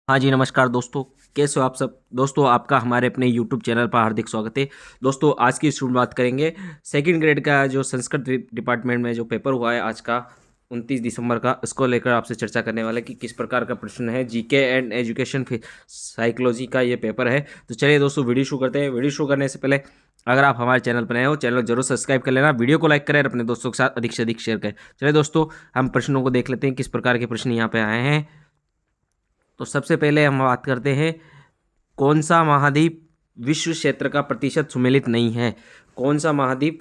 हाँ जी, नमस्कार दोस्तों। कैसे हो आप सब दोस्तों? आपका हमारे अपने यूट्यूब चैनल पर हार्दिक स्वागत है। दोस्तों, आज की इस वीडियो में बात करेंगे सेकंड ग्रेड का जो संस्कृत डिपार्टमेंट में जो पेपर हुआ है आज का 29 दिसंबर का, इसको लेकर आपसे चर्चा करने वाले कि किस प्रकार का प्रश्न है। जीके एंड एजुकेशन साइकोलॉजी का ये पेपर है। तो चलिए दोस्तों, वीडियो शुरू करते हैं। वीडियो शुरू करने से पहले अगर आप हमारे चैनल पर नए हो, चैनल जरूर सब्सक्राइब कर लेना, वीडियो को लाइक करें और अपने दोस्तों के साथ अधिक से अधिक शेयर करें। चलिए दोस्तों, हम प्रश्नों को देख लेते हैं किस प्रकार के प्रश्न यहाँ पे आए हैं। तो सबसे पहले हम बात करते हैं, कौन सा महाद्वीप विश्व क्षेत्र का प्रतिशत सुमेलित नहीं है? कौन सा महाद्वीप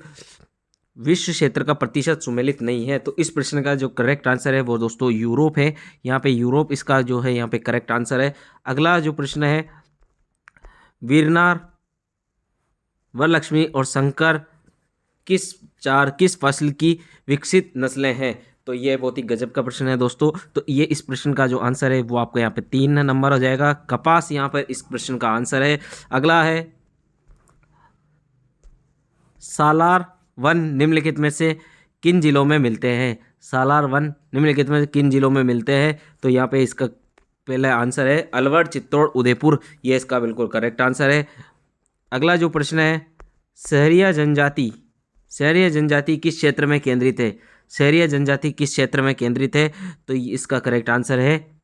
विश्व क्षेत्र का प्रतिशत सुमेलित नहीं है? तो इस प्रश्न का जो करेक्ट आंसर है वो दोस्तों यूरोप है। यहाँ पे यूरोप इसका जो है यहाँ पे करेक्ट आंसर है। अगला जो प्रश्न है, वीरनार, वरलक्ष्मी और शंकर किस फसल की विकसित नस्लें हैं? तो ये बहुत ही गजब का प्रश्न है दोस्तों। तो ये इस प्रश्न का जो आंसर है वो आपको यहाँ पे 3 नंबर हो जाएगा। कपास यहाँ पर इस प्रश्न का आंसर है। अगला है, सालार वन निम्नलिखित में से किन जिलों में मिलते हैं? सालार वन निम्नलिखित में से किन जिलों में मिलते हैं? तो यहाँ पे इसका पहला आंसर है अलवर, चित्तौड़, उदयपुर। ये इसका बिल्कुल करेक्ट आंसर है। अगला जो प्रश्न है, सहरिया जनजाति किस क्षेत्र में केंद्रित है? शहरिया जनजाति किस क्षेत्र में केंद्रित है? तो इसका करेक्ट आंसर है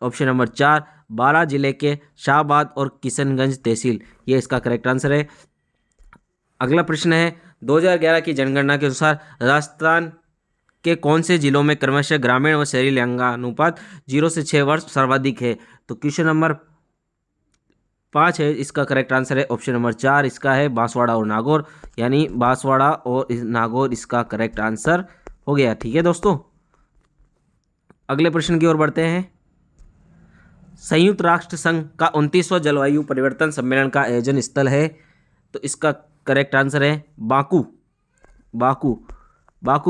ऑप्शन नंबर 4, बारां जिले के शाहबाद और किशनगंज तहसील। ये इसका करेक्ट आंसर है। अगला प्रश्न है, 2011 की जनगणना के अनुसार राजस्थान के कौन से जिलों में क्रमशः ग्रामीण व शहरी लिंगानुपात 0 से 6 वर्ष सर्वाधिक है? तो क्वेश्चन नंबर 5 है, इसका करेक्ट आंसर है ऑप्शन नंबर 4, इसका है बांसवाड़ा और नागौर। यानी बांसवाड़ा और नागौर इसका करेक्ट आंसर हो गया। ठीक है दोस्तों, अगले प्रश्न की ओर बढ़ते हैं। संयुक्त राष्ट्र संघ का 29वां जलवायु परिवर्तन सम्मेलन का आयोजन स्थल है? तो इसका करेक्ट आंसर है बाकू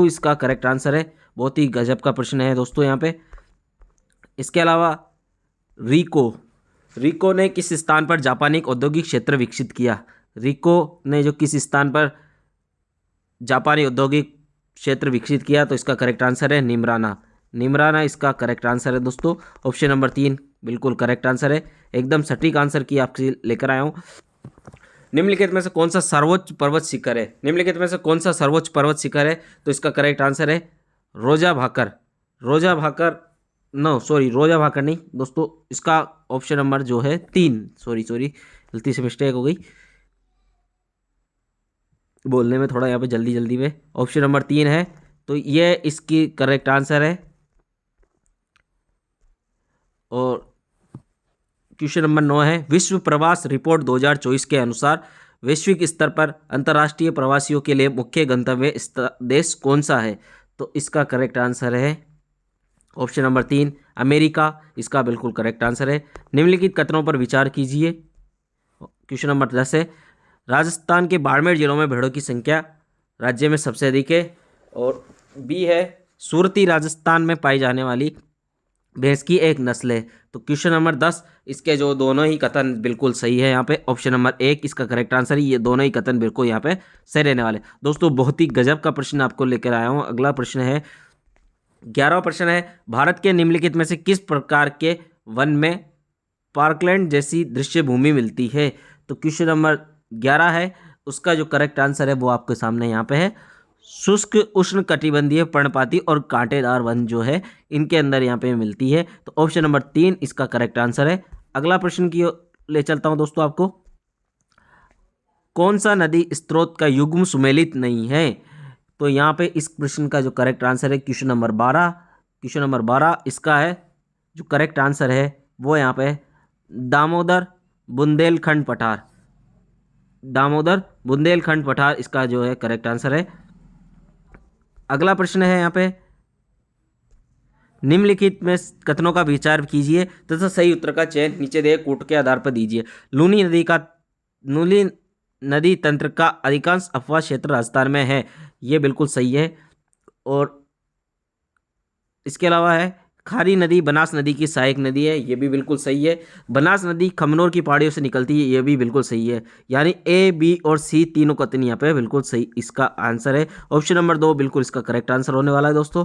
इसका करेक्ट आंसर है। बहुत ही गजब का प्रश्न है दोस्तों यहाँ पे। इसके अलावा रिको ने किस स्थान पर जापानी औद्योगिक क्षेत्र विकसित किया? रिको ने जो किस स्थान पर जापानी औद्योगिक क्षेत्र विकसित किया? तो इसका करेक्ट आंसर है निमराना इसका करेक्ट आंसर है दोस्तों। ऑप्शन नंबर 3 बिल्कुल करेक्ट आंसर है। एकदम सटीक आंसर की आपसे लेकर आया हूँ। निम्नलिखित में से कौन सा सर्वोच्च पर्वत शिखर है? तो इसका करेक्ट आंसर है रोजा भाकर नहीं दोस्तों, इसका ऑप्शन नंबर जो है 3, सॉरी गलती से मिस्टेक हो गई, बोलने में थोड़ा यहाँ पे जल्दी में। ऑप्शन नंबर 3 है, तो ये इसकी करेक्ट आंसर है। और क्वेश्चन नंबर 9 है, विश्व प्रवास रिपोर्ट 2024 के अनुसार वैश्विक स्तर पर अंतर्राष्ट्रीय प्रवासियों के लिए मुख्य गंतव्य देश कौन सा है? तो इसका करेक्ट आंसर है ऑप्शन नंबर 3, अमेरिका। इसका बिल्कुल करेक्ट आंसर है। निम्नलिखित कथनों पर विचार कीजिए। क्वेश्चन नंबर 10 है, राजस्थान के बाड़मेर जिलों में भेड़ों की संख्या राज्य में सबसे अधिक है। और बी है, सूरती राजस्थान में पाई जाने वाली भैंस की एक नस्ल है। तो क्वेश्चन नंबर 10, इसके जो दोनों ही कथन बिल्कुल सही है यहाँ पे। ऑप्शन नंबर 1 इसका करेक्ट आंसर है। ये दोनों ही कथन बिल्कुल यहाँ पे सही रहने वाले। दोस्तों, बहुत ही गजब का प्रश्न आपको लेकर आया हूँ। अगला प्रश्न है, 11वां प्रश्न है, भारत के निम्नलिखित में से किस प्रकार के वन में पार्कलैंड जैसी दृश्य भूमि मिलती है? तो क्वेश्चन नंबर 11 है, उसका जो करेक्ट आंसर है वो आपके सामने यहाँ पे है। शुष्क उष्ण कटिबंधीय पर्णपाती और कांटेदार वन जो है इनके अंदर यहाँ पे मिलती है। तो ऑप्शन नंबर 3 इसका करेक्ट आंसर है। अगला प्रश्न की ले चलता हूँ दोस्तों आपको, कौन सा नदी स्रोत का युग्म सुमेलित नहीं है? तो यहाँ पे इस प्रश्न का जो करेक्ट आंसर है क्वेश्चन नंबर 12 इसका है जो करेक्ट आंसर है वो यहाँ पे दामोदर बुंदेलखंड पठार इसका जो है करेक्ट आंसर है। अगला प्रश्न है यहाँ पे, निम्नलिखित में कथनों का विचार कीजिए तथा सही उत्तर का चयन नीचे दिए कूट के आधार पर दीजिए। लूनी नदी तंत्र का अधिकांश अपवाह क्षेत्र राजस्थान में है। ये बिल्कुल सही है। और इसके अलावा है, खारी नदी बनास नदी की सहायक नदी है। ये भी बिल्कुल सही है। बनास नदी खमनोर की पहाड़ियों से निकलती है। ये भी बिल्कुल सही है। यानी ए, बी और सी तीनों कथन यहाँ पे बिल्कुल सही इसका आंसर है। ऑप्शन नंबर 2 बिल्कुल इसका करेक्ट आंसर होने वाला है दोस्तों।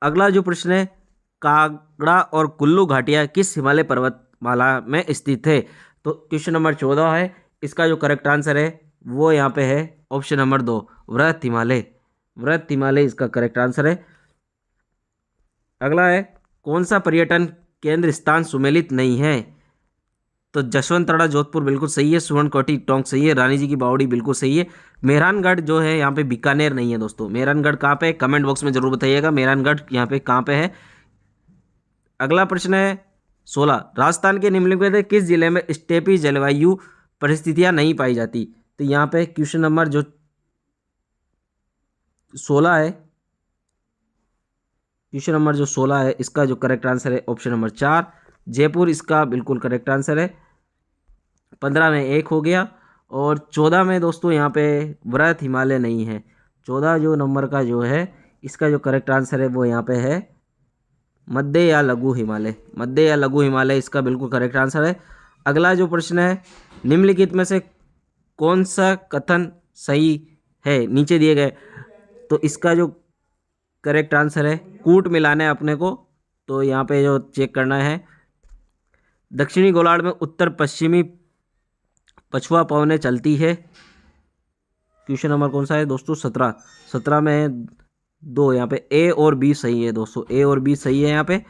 अगला जो प्रश्न है, कांगड़ा और कुल्लू घाटियाँ किस हिमालय पर्वतमाला में स्थित है? तो क्वेश्चन नंबर 14 है, इसका जो करेक्ट आंसर है वो यहाँ पे है ऑप्शन नंबर 2, वृहत हिमालय। वृहत हिमालय इसका करेक्ट आंसर है। अगला है, कौन सा पर्यटन केंद्र स्थान सुमेलित नहीं है? तो जसवंतरा जोधपुर बिल्कुल सही है, सुवर्णकोटी टोंक सही है, रानी जी की बावड़ी बिल्कुल सही है। मेहरानगढ़ जो है यहाँ पे बीकानेर नहीं है दोस्तों। मेहरानगढ़ कहाँ पे है? कमेंट बॉक्स में जरूर बताइएगा मेहरानगढ़ यहाँ पे कहाँ पे है। अगला प्रश्न है 16, राजस्थान के निम्नलिखित में किस जिले में स्टेपी जलवायु परिस्थितियां नहीं पाई जाती? तो यहाँ पे क्वेश्चन नंबर जो 16 है, क्वेश्चन नंबर जो 16 है इसका जो करेक्ट आंसर है ऑप्शन नंबर 4, जयपुर इसका बिल्कुल करेक्ट आंसर है। 15 में 1 हो गया। और 14 में दोस्तों यहाँ पे वृहत हिमालय नहीं है। 14 जो नंबर का जो है इसका जो करेक्ट आंसर है वो यहाँ पे है मध्य या लघु हिमालय। मध्य या लघु हिमालय इसका बिल्कुल करेक्ट आंसर है। अगला जो प्रश्न है, निम्नलिखित में से कौन सा कथन सही है नीचे दिए गए? तो इसका जो करेक्ट आंसर है कूट मिलाना है अपने को। तो यहाँ पे जो चेक करना है, दक्षिणी गोलार्ध में उत्तर पश्चिमी पछुआ पवनें चलती है। क्वेश्चन नंबर कौन सा है दोस्तों? 17। 17 में 2, यहाँ पे ए और बी सही है दोस्तों, ए और बी सही है। यहाँ पे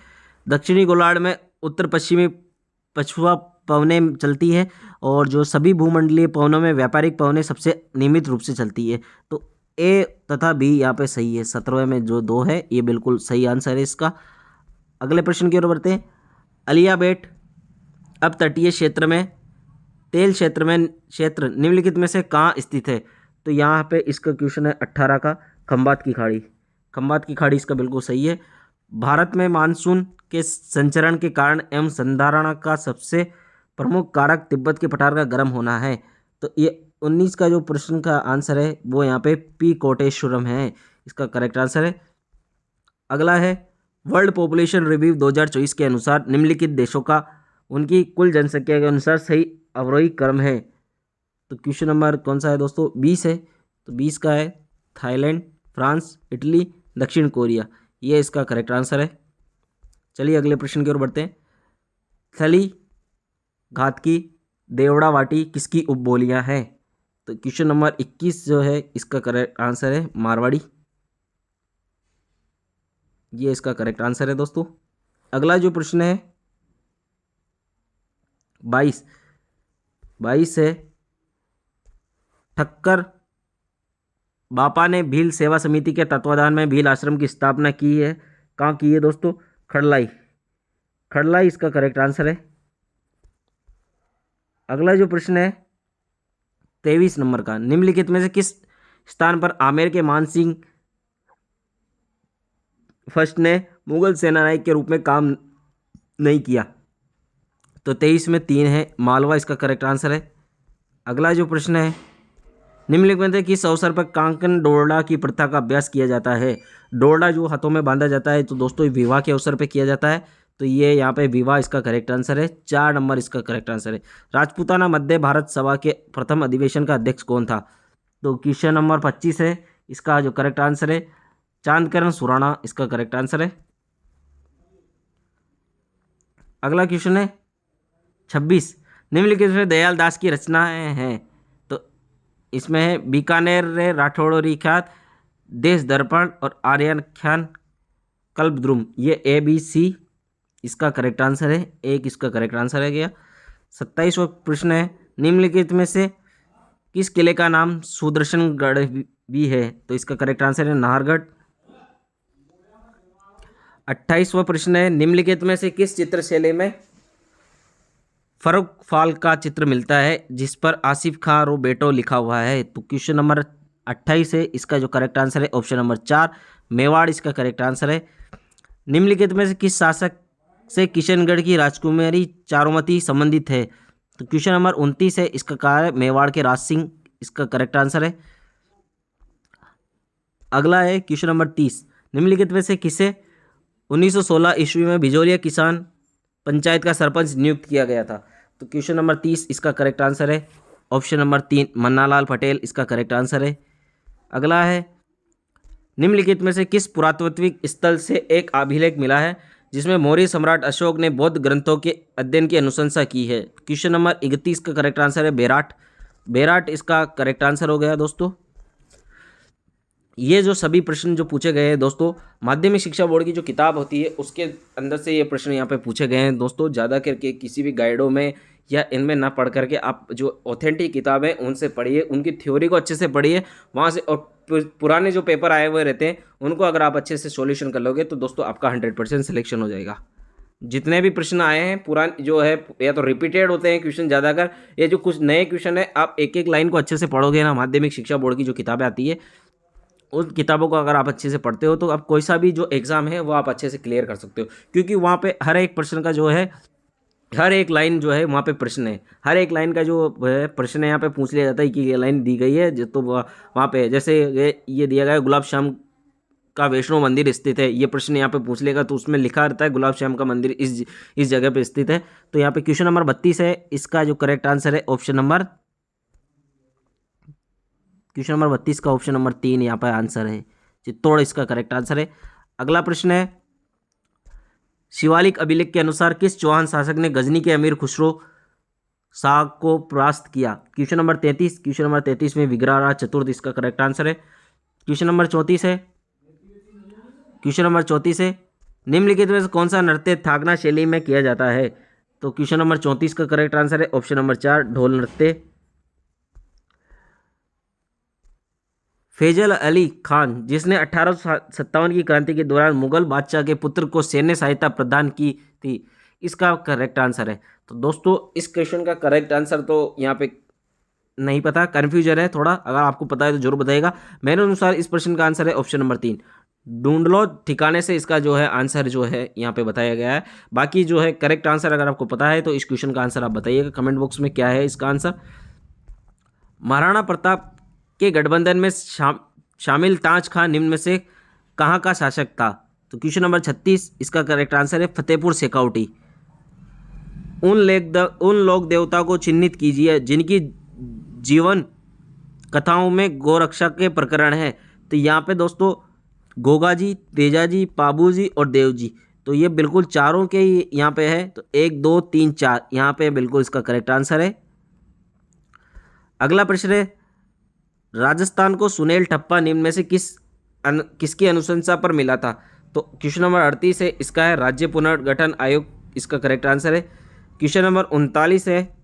दक्षिणी गोलार्ध में उत्तर पश्चिमी पछुआ पवनें चलती है और जो सभी भूमंडलीय पवनों में व्यापारिक पवनें सबसे नियमित रूप से चलती है। तो ए तथा बी यहाँ पे सही है। 17 में जो 2 है ये बिल्कुल सही आंसर है इसका। अगले प्रश्न की ओर बढ़ते हैं। अलियाबेट अब तटीय क्षेत्र में तेल क्षेत्र निम्नलिखित में से कहाँ स्थित है? तो यहाँ पे इसका क्वेश्चन है 18 का, खंबात की खाड़ी। खंबात की खाड़ी इसका बिल्कुल सही है। भारत में मानसून के संचरण के कारण एवं संधारण का सबसे प्रमुख कारक तिब्बत के पठार का गर्म होना है। तो ये 19 का जो प्रश्न का आंसर है वो यहाँ पे पी कोटेश्वरम है, इसका करेक्ट आंसर है। अगला है, वर्ल्ड पॉपुलेशन रिव्यू 2024 के अनुसार निम्नलिखित देशों का उनकी कुल जनसंख्या के अनुसार सही अवरोही क्रम है। तो क्वेश्चन नंबर कौन सा है दोस्तों? 20 है। तो 20 का है थाईलैंड, फ्रांस, इटली, दक्षिण कोरिया, ये इसका करेक्ट आंसर है। चलिए अगले प्रश्न की ओर बढ़ते हैं। थली, घातकी, देवड़ा वाटी किसकी उपबोलियां हैं? तो क्वेश्चन नंबर 21 जो है इसका करेक्ट आंसर है मारवाड़ी, ये इसका करेक्ट आंसर है दोस्तों। अगला जो प्रश्न है 22 है, ठक्कर बापा ने भील सेवा समिति के तत्वाधान में भील आश्रम की स्थापना की है, कहाँ की है दोस्तों? खड़लाई, खड़लाई इसका करेक्ट आंसर है। अगला जो प्रश्न है 23 नंबर का, निम्नलिखित में से किस स्थान पर आमेर के मान सिंह फर्स्ट ने मुगल सेनानायक के रूप में काम नहीं किया? तो 23 में 3 है, मालवा इसका करेक्ट आंसर है। अगला जो प्रश्न है, निम्नलिखित में से किस अवसर पर कांकन डोरडा की प्रथा का अभ्यास किया जाता है? डोरडा जो हाथों में बांधा जाता है तो दोस्तों विवाह के अवसर पर किया जाता है, तो ये यहाँ पे विवाह इसका करेक्ट आंसर है। 4 नंबर इसका करेक्ट आंसर है। राजपूताना मध्य भारत सभा के प्रथम अधिवेशन का अध्यक्ष कौन था? तो क्वेश्चन नंबर 25 है, इसका जो करेक्ट आंसर है चांदकरण सुराणा, इसका करेक्ट आंसर है। अगला क्वेश्चन है 26, निम्नलिखित में दयाल दास की रचनाएं हैं? तो इसमें है बीकानेर रे राठौड़ी ख्यात, देश दर्पण और आर्यन कल्पद्रुम, ये ABC इसका करेक्ट आंसर है। एक इसका करेक्ट आंसर है गया। 27वां प्रश्न है, निम्नलिखित में से किस किले का नाम सुदर्शनगढ़ भी है? तो इसका करेक्ट आंसर है नाहरगढ़। 28वां प्रश्न है, निम्नलिखित में से किस चित्रशैली में फर्रुख फाल का चित्र मिलता है जिस पर आसिफ खां रो बेटो लिखा हुआ है? तो क्वेश्चन नंबर 28 है, इसका जो करेक्ट आंसर है ऑप्शन नंबर 4 मेवाड़, इसका करेक्ट आंसर है। निम्नलिखित में से किस शासक से किशनगढ़ की राजकुमारी चारुमती संबंधित है? तो क्वेश्चन नंबर 29 है, इसका कार्य मेवाड़ के राज सिंह, इसका करेक्ट आंसर है। अगला है क्वेश्चन नंबर 30, निम्नलिखित में से किसे 1916 ईस्वी में भिजोरिया किसान पंचायत का सरपंच नियुक्त किया गया था? तो क्वेश्चन नंबर 30 इसका करेक्ट आंसर है ऑप्शन नंबर 3 मन्नालाल पटेल, इसका करेक्ट आंसर है। अगला है, निम्नलिखित में से किस पुरातात्विक स्थल से एक अभिलेख मिला है जिसमें मौर्य सम्राट अशोक ने बौद्ध ग्रंथों के अध्ययन की अनुशंसा की है? क्वेश्चन नंबर 31 का करेक्ट आंसर है बेराट। बेराट इसका करेक्ट आंसर हो गया दोस्तों। ये जो सभी प्रश्न जो पूछे गए हैं दोस्तों, माध्यमिक शिक्षा बोर्ड की जो किताब होती है उसके अंदर से ये प्रश्न यहाँ पे पूछे गए हैं दोस्तों। ज़्यादा करके किसी भी गाइडों में या इनमें ना पढ़ करके आप जो ऑथेंटिक किताबें उनसे पढ़िए, उनकी थ्योरी को अच्छे से पढ़िए वहाँ से, और पुराने जो पेपर आए हुए रहते हैं उनको अगर आप अच्छे से सॉल्यूशन कर लोगे तो दोस्तों आपका 100% सिलेक्शन हो जाएगा। जितने भी प्रश्न आए हैं पुराने जो है या तो रिपीटेड होते हैं क्वेश्चन ज़्यादातर, ये जो कुछ नए क्वेश्चन है आप एक एक लाइन को अच्छे से पढ़ोगे ना, माध्यमिक शिक्षा बोर्ड की जो किताबें आती है उन किताबों को अगर आप अच्छे से पढ़ते हो तो आप कोई सा भी जो एग्ज़ाम है वो आप अच्छे से क्लियर कर सकते हो, क्योंकि वहाँ पे हर एक प्रश्न का जो है, हर एक लाइन जो है वहाँ पे प्रश्न है, हर एक लाइन का जो है प्रश्न है यहाँ पे पूछ लिया जाता है कि ये लाइन दी गई है तो वहाँ पे जैसे ये दिया गया है गुलाब श्याम का वैष्णो मंदिर स्थित है, ये प्रश्न यहाँ पे पूछ लेगा तो उसमें लिखा रहता है गुलाब श्याम का मंदिर इस जगह पे स्थित है। तो यहाँ पे क्वेश्चन नंबर 32 है, इसका जो करेक्ट आंसर है ऑप्शन नंबर, क्वेश्चन नंबर 32 का ऑप्शन नंबर 3 यहाँ पर आंसर है, चित्तौड़ इसका करेक्ट आंसर है। अगला प्रश्न है, शिवालिक अभिलेख के अनुसार किस चौहान शासक ने गजनी के अमीर खुसरो शाह को परास्त किया? क्वेश्चन नंबर 33, क्वेश्चन नंबर 33 में विग्रहराज चतुर्थ इसका करेक्ट आंसर है। क्वेश्चन नंबर 34 है, क्वेश्चन नंबर 34 है, निम्नलिखित में से कौन सा नृत्य थागना शैली में किया जाता है? तो क्वेश्चन नंबर 34 का करेक्ट आंसर है ऑप्शन नंबर 4 ढोल नृत्य। फैजल अली खान जिसने 1857 की क्रांति के दौरान मुगल बादशाह के पुत्र को सैन्य सहायता प्रदान की थी, इसका करेक्ट आंसर है। तो दोस्तों इस क्वेश्चन का करेक्ट आंसर तो यहाँ पे नहीं पता, कन्फ्यूजन है थोड़ा, अगर आपको पता है तो जरूर बताइएगा। मेरे अनुसार इस प्रश्न का आंसर है ऑप्शन नंबर 3 ढूंढलो ठिकाने से, इसका जो है आंसर जो है यहाँ पे बताया गया है। बाकी जो है करेक्ट आंसर अगर आपको पता है तो इस क्वेश्चन का आंसर आप बताइएगा कमेंट बॉक्स में क्या है इसका आंसर। महाराणा प्रताप के गठबंधन में शामिल ताज खान निम्न में से कहाँ का शासक था? तो क्वेश्चन नंबर 36 इसका करेक्ट आंसर है फतेहपुर शेखावटी। उन लोक देवता को चिन्हित कीजिए जिनकी जीवन कथाओं में गोरक्षा के प्रकरण है। तो यहाँ पे दोस्तों गोगा जी, तेजा जी, पाबू जी और देव जी, तो ये बिल्कुल चारों के ही यहाँ पे है। तो 1 2 3 4 यहाँ पे बिल्कुल इसका करेक्ट आंसर है। अगला प्रश्न है, राजस्थान को सुनेल ठप्पा निम्न में से किसकी अनुशंसा पर मिला था? तो क्वेश्चन नंबर 38 है, इसका है राज्य पुनर्गठन आयोग, इसका करेक्ट आंसर है। क्वेश्चन नंबर 39 है,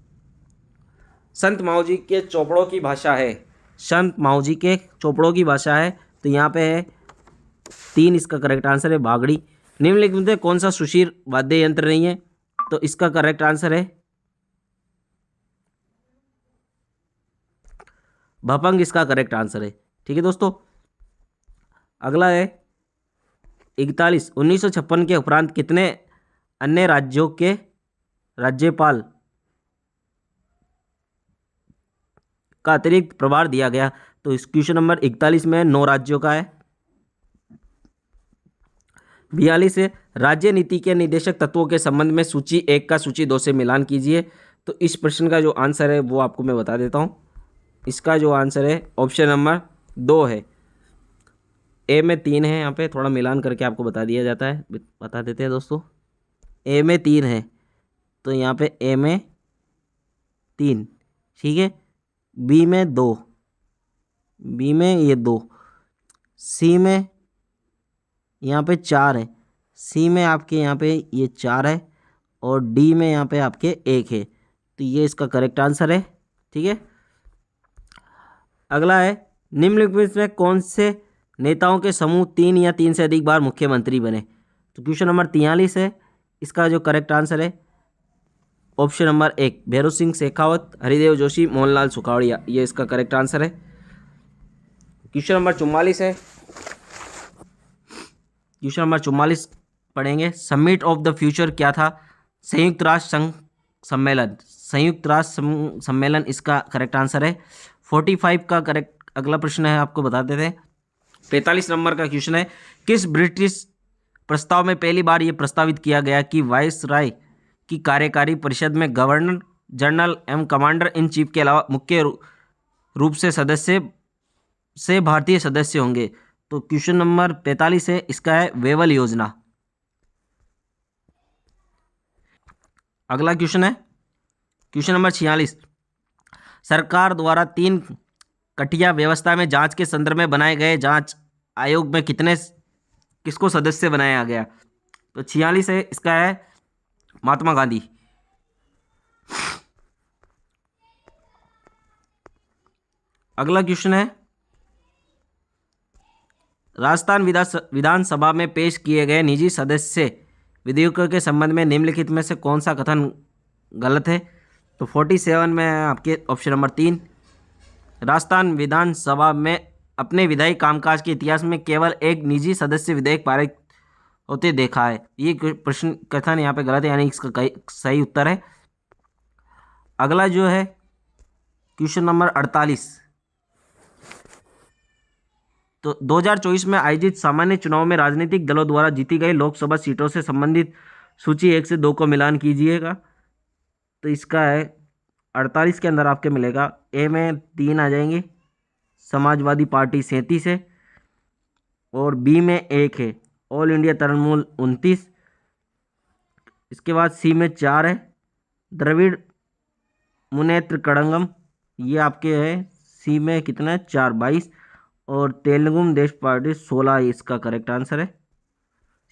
संत माऊजी के चौपड़ों की भाषा है, संत माऊजी के चौपड़ों की भाषा है, तो यहाँ पे है 3 इसका करेक्ट आंसर है बागड़ी। निम्नलिखित में कौन सा सुशीर वाद्य यंत्र नहीं है? तो इसका करेक्ट आंसर है भपंग, इसका करेक्ट आंसर है। ठीक है दोस्तों, अगला है 41 1956 के उपरांत कितने अन्य राज्यों के राज्यपाल का अतिरिक्त प्रभार दिया गया? तो इस क्वेश्चन नंबर 41 में 9 राज्यों का है। 42 है, राज्य नीति के निर्देशक तत्वों के संबंध में सूची 1 का सूची 2 से मिलान कीजिए। तो इस प्रश्न का जो आंसर है वो आपको मैं बता देता हूँ। इसका जो आंसर है ऑप्शन नंबर 2 है। ए में 3 है, यहाँ पे थोड़ा मिलान करके आपको बता दिया जाता है, बता देते हैं दोस्तों। ए में 3 है तो यहाँ पे ए में 3, ठीक है। बी में 2, बी में ये 2, सी में यहाँ पे 4 है, सी में आपके यहाँ पे ये 4 है और डी में यहाँ पे आपके 1 है। तो ये इसका करेक्ट आंसर है। ठीक है, अगला है, निम्नलिखित में कौन से नेताओं के समूह 3 या 3 से अधिक बार मुख्यमंत्री बने? तो क्वेश्चन नंबर 43 है, इसका जो करेक्ट आंसर है ऑप्शन नंबर 1 भैरों सिंह शेखावत, हरिदेव जोशी, मोहनलाल सुखाड़िया, ये इसका करेक्ट आंसर है। क्वेश्चन नंबर 44 है, क्वेश्चन नंबर 44 पढ़ेंगे, समिट ऑफ द फ्यूचर क्या था? संयुक्त राष्ट्र संघ सम्मेलन, संयुक्त राष्ट्र सम्मेलन इसका करेक्ट आंसर है। 45 का करेक्ट अगला प्रश्न है, आपको बता देते हैं। 45 नंबर का क्वेश्चन है, किस ब्रिटिश प्रस्ताव में पहली बार यह प्रस्तावित किया गया कि वाइस राय की कार्यकारी परिषद में गवर्नर जनरल एवं कमांडर इन चीफ के अलावा मुख्य रूप से सदस्य भारतीय सदस्य होंगे? तो क्वेश्चन नंबर 45 है, इसका है वेवल योजना। अगला क्वेश्चन है क्वेश्चन नंबर 46। सरकार द्वारा 3 कठिया व्यवस्था में जांच के संदर्भ में बनाए गए जांच आयोग में किसको सदस्य बनाया गया? तो 46 है, इसका है महात्मा गांधी। अगला क्वेश्चन है राजस्थान विधानसभा में पेश किए गए निजी सदस्य विधेयकों के संबंध में निम्नलिखित में से कौन सा कथन गलत है? तो 47 में है आपके ऑप्शन नंबर 3। राजस्थान विधानसभा में अपने विधायी कामकाज के इतिहास में केवल एक निजी सदस्य विधेयक पारित होते देखा है। ये प्रश्न कथन यहाँ पे गलत है, यानी इसका सही उत्तर है। अगला जो है क्वेश्चन नंबर 48। तो 2024 में आयोजित सामान्य चुनाव में राजनीतिक दलों द्वारा जीती गई लोकसभा सीटों से संबंधित सूची 1 से 2 को मिलान कीजिएगा। तो इसका है 48 के अंदर आपके मिलेगा ए में 3 आ जाएंगे, समाजवादी पार्टी 37 है, और बी में 1 है, ऑल इंडिया तृणमूल 29। इसके बाद सी में 4 है, द्रविड़ मुनेत्र कड़ंगम, ये आपके है सी में कितना है 4 22, और तेलुगुम देश पार्टी 16 इसका करेक्ट आंसर है।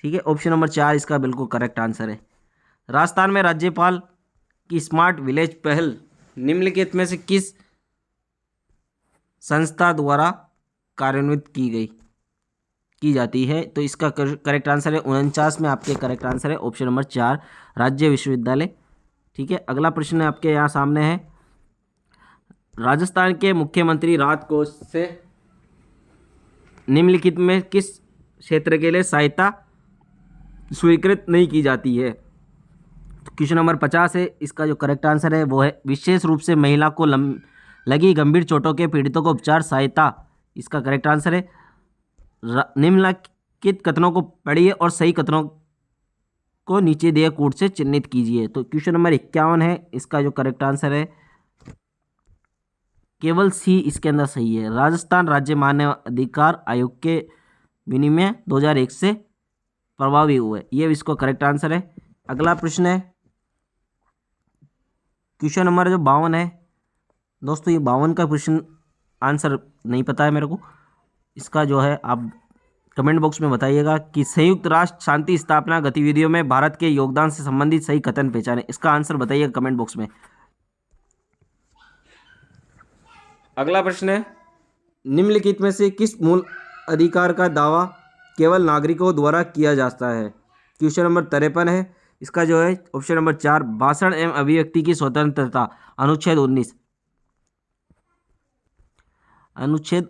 ठीक है, ऑप्शन नंबर 4 इसका बिल्कुल करेक्ट आंसर है। राजस्थान में राज्यपाल की स्मार्ट विलेज पहल निम्नलिखित में से किस संस्था द्वारा कार्यान्वित की जाती है? तो इसका करेक्ट आंसर है 49 में आपके करेक्ट आंसर है ऑप्शन नंबर 4 राज्य विश्वविद्यालय। ठीक है, अगला प्रश्न आपके यहाँ सामने है राजस्थान के मुख्यमंत्री राहत कोष से निम्नलिखित में किस क्षेत्र के लिए सहायता स्वीकृत नहीं की जाती है? तो क्वेश्चन नंबर 50 है, इसका जो करेक्ट आंसर है वो है विशेष रूप से महिला को लगी गंभीर चोटों के पीड़ितों को उपचार सहायता, इसका करेक्ट आंसर है। निम्नलिखित कथनों को पढ़िए और सही कथनों को नीचे दिए कोड से चिन्हित कीजिए। तो क्वेश्चन नंबर 51 है, इसका जो करेक्ट आंसर है केवल सी इसके अंदर सही है। राजस्थान राज्य मानव अधिकार आयोग के विनिमय 2001 से प्रभावी हुए, ये इसको करेक्ट आंसर है। अगला प्रश्न है क्वेश्चन नंबर जो 52 है दोस्तों, ये 52 का क्वेश्चन आंसर नहीं पता है मेरे को। इसका जो है आप कमेंट बॉक्स में बताइएगा कि संयुक्त राष्ट्र शांति स्थापना गतिविधियों में भारत के योगदान से संबंधित सही कथन पहचाने, इसका आंसर बताइएगा कमेंट बॉक्स में। अगला प्रश्न है निम्नलिखित में से किस मूल अधिकार का दावा केवल नागरिकों द्वारा किया जाता है? क्वेश्चन नंबर 53 है, इसका जो है ऑप्शन नंबर 4 भाषण एवं अभिव्यक्ति की स्वतंत्रता, अनुच्छेद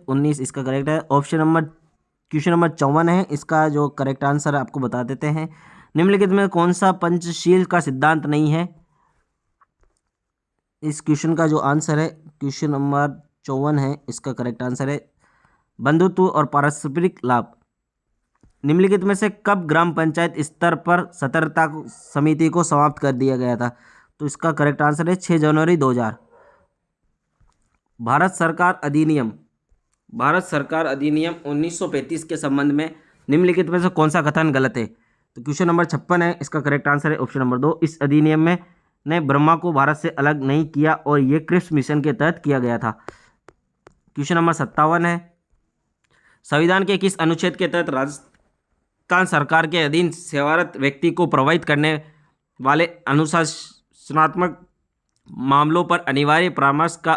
19 इसका करेक्ट है। क्वेश्चन नंबर 54 है, इसका जो करेक्ट आंसर आपको बता देते हैं। निम्नलिखित में कौन सा पंचशील का सिद्धांत नहीं है? इस क्वेश्चन का जो आंसर है क्वेश्चन नंबर 54 है, इसका करेक्ट आंसर है बंधुत्व और पारस्परिक लाभ। निम्नलिखित में से कब ग्राम पंचायत स्तर पर सतर्कता समिति को समाप्त कर दिया गया था? तो इसका करेक्ट आंसर है 6 जनवरी 2000। भारत सरकार अधिनियम 1935 के संबंध में निम्नलिखित में से कौन सा कथन गलत है? तो क्वेश्चन नंबर 56 है, इसका करेक्ट आंसर है ऑप्शन नंबर 2। इस अधिनियम में ने ब्रह्मा को भारत से अलग नहीं किया और ये क्रिप्स मिशन के तहत किया गया था। क्वेश्चन नंबर 57 है, संविधान के किस अनुच्छेद के तहत राजस्थान सरकार के अधीन सेवारत व्यक्ति को प्रभावित करने वाले अनुशासनात्मक मामलों पर अनिवार्य परामर्श का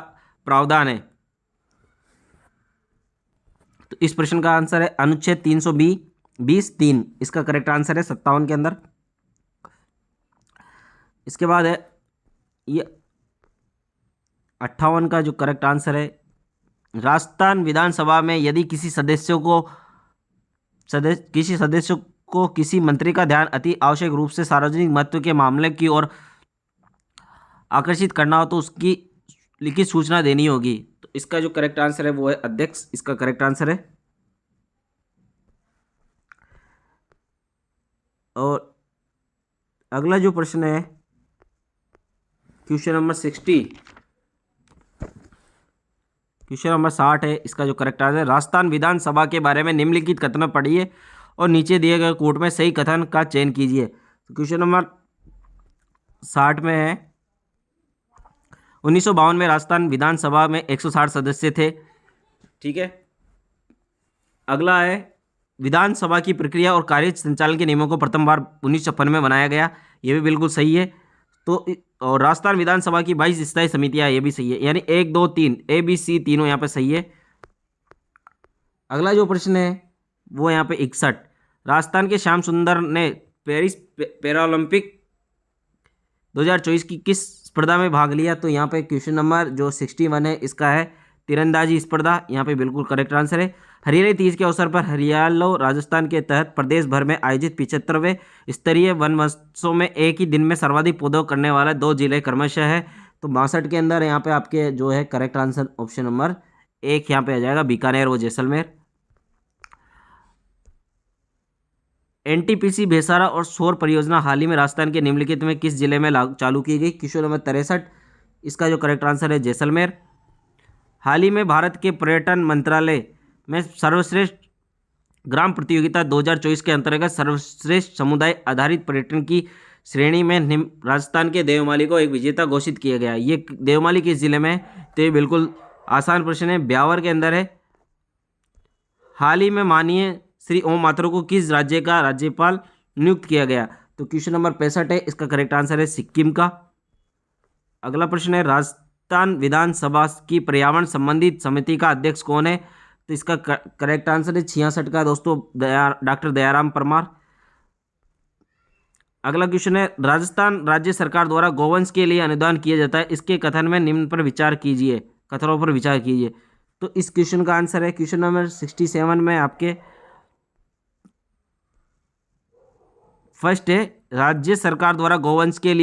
प्रावधान है? तो इस प्रश्न का आंसर है अनुच्छेद 320(3), इसका करेक्ट आंसर है 57 के अंदर। इसके बाद है ये 58 का जो करेक्ट आंसर है राजस्थान विधानसभा में यदि किसी सदस्य को किसी मंत्री का ध्यान अति आवश्यक रूप से सार्वजनिक महत्व के मामले की ओर आकर्षित करना हो तो उसकी लिखित सूचना देनी होगी। तो इसका जो करेक्ट आंसर है वो है अध्यक्ष, इसका करेक्ट आंसर है। और अगला जो प्रश्न है क्वेश्चन नंबर 60 है, इसका जो करेक्ट आंसर है राजस्थान विधानसभा के बारे में निम्नलिखित कथन पढ़िए और नीचे दिए गए कोड में सही कथन का चयन कीजिए। तो क्वेश्चन नंबर 1960 में है। 1952 में राजस्थान विधानसभा में 160 सदस्य थे। ठीक है, अगला है विधानसभा की प्रक्रिया और कार्य संचालन के नियमों को प्रथम बार 1956 में बनाया गया, ये भी बिल्कुल सही है। तो और राजस्थान विधानसभा की 22 स्थायी समितियां, ये भी सही है, यानी 1, 2, 3 ABC तीनों यहाँ पे सही है। अगला जो प्रश्न है वो यहाँ पे 61, राजस्थान के श्याम सुंदर ने पेरिस पैरालंपिक 2024 की किस स्पर्धा में भाग लिया? तो यहाँ पे क्वेश्चन नंबर जो 61 है इसका है तीरंदाजी स्पर्धा, यहाँ पे बिल्कुल करेक्ट आंसर है। हरियाली तीज के अवसर पर हरियालो राजस्थान के तहत प्रदेश भर में आयोजित 75वें स्तरीय वन महोत्सव में एक ही दिन में सर्वाधिक पौधों करने वाला 2 जिले क्रमशः है। तो 62 के अंदर यहाँ पे आपके जो है करेक्ट आंसर ऑप्शन नंबर 1 यहाँ पे आ जाएगा, बीकानेर व जैसलमेर। NTPC भेसारा और सौर परियोजना हाल ही में राजस्थान के निम्नलिखित में किस जिले में चालू की गई? क्वेश्चन नंबर 63, इसका जो करेक्ट आंसर है जैसलमेर। हाल ही में भारत के पर्यटन मंत्रालय में सर्वश्रेष्ठ ग्राम प्रतियोगिता 2024 के अंतर्गत सर्वश्रेष्ठ समुदाय आधारित पर्यटन की श्रेणी में राजस्थान के देवमाली को एक विजेता घोषित किया गया। ये देवमाली किस जिले में है? तो ये बिल्कुल आसान प्रश्न है, ब्यावर के अंदर है। हाल ही में माननीय श्री ओम माथुर को किस राज्य का राज्यपाल नियुक्त किया गया? तो क्वेश्चन नंबर 65 है, इसका करेक्ट आंसर है सिक्किम का। अगला प्रश्न है, राजस्थान विधानसभा की पर्यावरण संबंधित समिति का अध्यक्ष कौन है? तो इसका करेक्ट आंसर है 66 का दोस्तों, डॉक्टर दयाराम परमार। अगला क्वेश्चन है, राजस्थान राज्य सरकार द्वारा गौवंश के लिए अनुदान किया जाता है, इसके कथन में निम्न पर विचार कीजिए, कथनों पर विचार कीजिए। तो इस क्वेश्चन का आंसर है क्वेश्चन नंबर 67 में आपके फर्स्ट है, राज्य सरकार द्वारा गौवंश के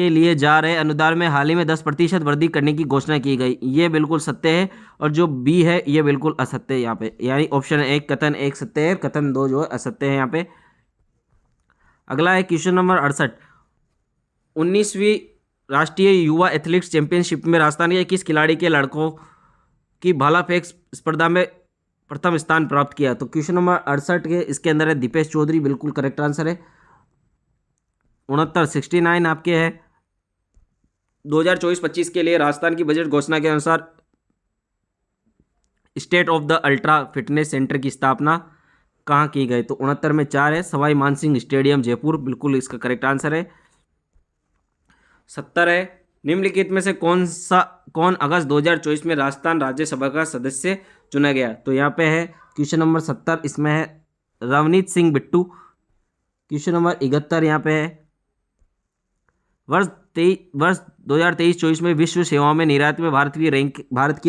लिए जा रहे अनुदान में हाल ही में 10% वृद्धि करने की घोषणा की गई, ये बिल्कुल सत्य है। और जो बी है ये बिल्कुल असत्य है यहाँ पे, यानी ऑप्शन 1 कथन 1 सत्य है, कथन 2 जो है असत्य है यहाँ पे। अगला है क्वेश्चन नंबर 68, 19वीं राष्ट्रीय युवा एथलेटिक्स चैंपियनशिप में राजस्थान के किस खिलाड़ी के लड़कों की भाला फेंक स्पर्धा में प्रथम स्थान प्राप्त किया? तो क्वेश्चन नंबर 68 के इसके अंदर है दीपेश चौधरी, बिल्कुल करेक्ट आंसर है। 69 आपके है। 2024-25 के लिए राजस्थान की बजट घोषणा के अनुसार state of the ultra fitness centre की स्थापना कहाँ की गई? तो 69 में 4 है, सवाई मानसिंह स्टेडियम जयपुर, बिल्कुल इसका करेक्ट आंसर है। 70 है, निम्नलिखित में से कौन अगस्त 2024 में राजस्थान राज्यसभा का सदस्य चुना गया? तो यहाँ पे है क्वेश्चन नंबर 70, इसमें है रवनीत सिंह बिट्टू। क्वेश्चन नंबर 71 यहाँ पे है, वर्ष 2023-24 में विश्व सेवाओं में निर्यात में भारत की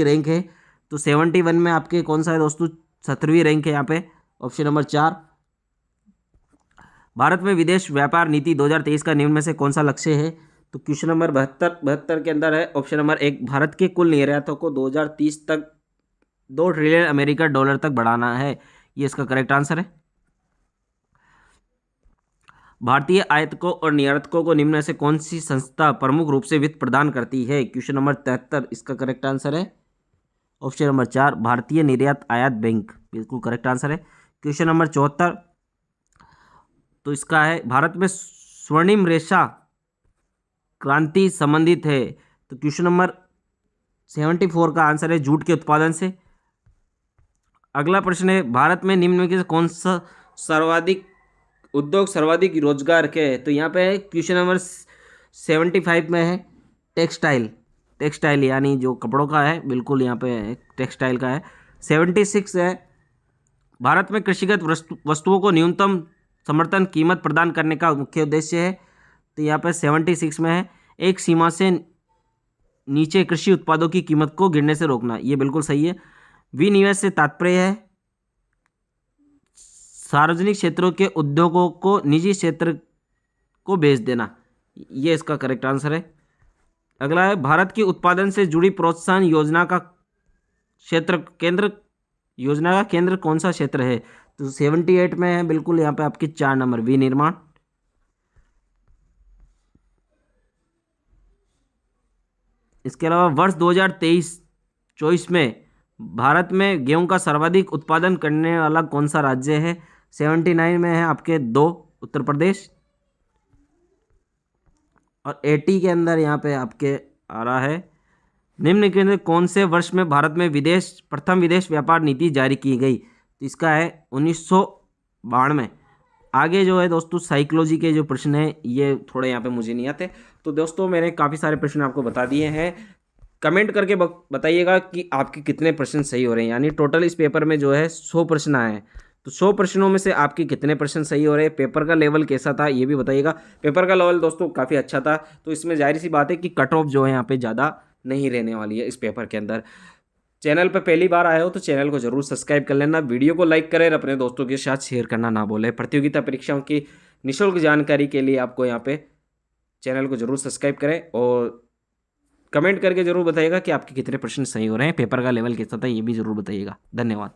रैंक है। तो 71 में आपके कौन सा है दोस्तों? 17वीं रैंक है यहाँ पे, ऑप्शन नंबर 4। भारत में विदेश व्यापार नीति 2023 का निम्न में से कौन सा लक्ष्य है? तो क्वेश्चन नंबर 72 के अंदर है ऑप्शन नंबर 1, भारत के कुल निर्यातों को 2030 तक 2 ट्रिलियन अमेरिकी डॉलर तक बढ़ाना है, ये इसका करेक्ट आंसर है। भारतीय आयातकों और निर्यातकों को निम्न में से कौन सी संस्था प्रमुख रूप से वित्त प्रदान करती है? क्वेश्चन नंबर 73, इसका करेक्ट आंसर है ऑप्शन नंबर 4, भारतीय निर्यात आयात बैंक, बिल्कुल करेक्ट आंसर है। क्वेश्चन नंबर 74, तो इसका है भारत में स्वर्णिम रेशा क्रांति संबंधित है। तो क्वेश्चन नंबर 74 का आंसर है जूट के उत्पादन से। अगला प्रश्न है, भारत में निम्न में से कौन सा सर्वाधिक रोजगार के है? तो यहाँ पे है क्वेश्चन नंबर 75 में है टेक्सटाइल यानी जो कपड़ों का है, बिल्कुल यहाँ पे टेक्सटाइल का है। 76 है, भारत में कृषिगत वस्तुओं को न्यूनतम समर्थन कीमत प्रदान करने का मुख्य उद्देश्य है। तो यहाँ पे 76 में है, एक सीमा से नीचे कृषि उत्पादों की कीमत को गिरने से रोकना, ये बिल्कुल सही है। विनिवेश से तात्पर्य है सार्वजनिक क्षेत्रों के उद्योगों को निजी क्षेत्र को बेच देना, ये इसका करेक्ट आंसर है। अगला है, भारत की उत्पादन से जुड़ी प्रोत्साहन योजना का केंद्र कौन सा क्षेत्र है? तो 78 में है, बिल्कुल यहाँ पे आपकी 4 नंबर विनिर्माण। इसके अलावा वर्ष 2023-24 में भारत में गेहूं का सर्वाधिक उत्पादन करने वाला कौन सा राज्य है? 79 में है आपके 2 उत्तर प्रदेश। और 80 के अंदर यहाँ पे आपके आ रहा है, निम्न के अंदर कौन से वर्ष में भारत में प्रथम विदेश व्यापार नीति जारी की गई? तो इसका है 1992। आगे जो है दोस्तों साइकोलॉजी के जो प्रश्न हैं ये थोड़े यहाँ पे मुझे नहीं आते। तो दोस्तों मैंने काफ़ी सारे प्रश्न आपको बता दिए हैं। कमेंट करके बताइएगा कि आपके कितने प्रश्न सही हो रहे हैं। यानी टोटल इस पेपर में जो है 100 प्रश्न आए हैं, तो 100 प्रश्नों में से आपके कितने प्रश्न सही हो रहे हैं। पेपर का लेवल कैसा था ये भी बताइएगा। पेपर का लेवल दोस्तों काफ़ी अच्छा था, तो इसमें जाहिर सी बात है कि कट ऑफ जो है यहाँ पे ज़्यादा नहीं रहने वाली है इस पेपर के अंदर। चैनल पर पहली बार आए हो तो चैनल को जरूर सब्सक्राइब कर लेना, वीडियो को लाइक करें और अपने दोस्तों के साथ शेयर करना ना भूलें। प्रतियोगिता परीक्षाओं की निःशुल्क जानकारी के लिए आपको यहाँ पे चैनल को जरूर सब्सक्राइब करें और कमेंट करके जरूर बताइएगा कि आपके कितने प्रश्न सही हो रहे हैं। पेपर का लेवल कैसा था ये भी जरूर बताइएगा। धन्यवाद।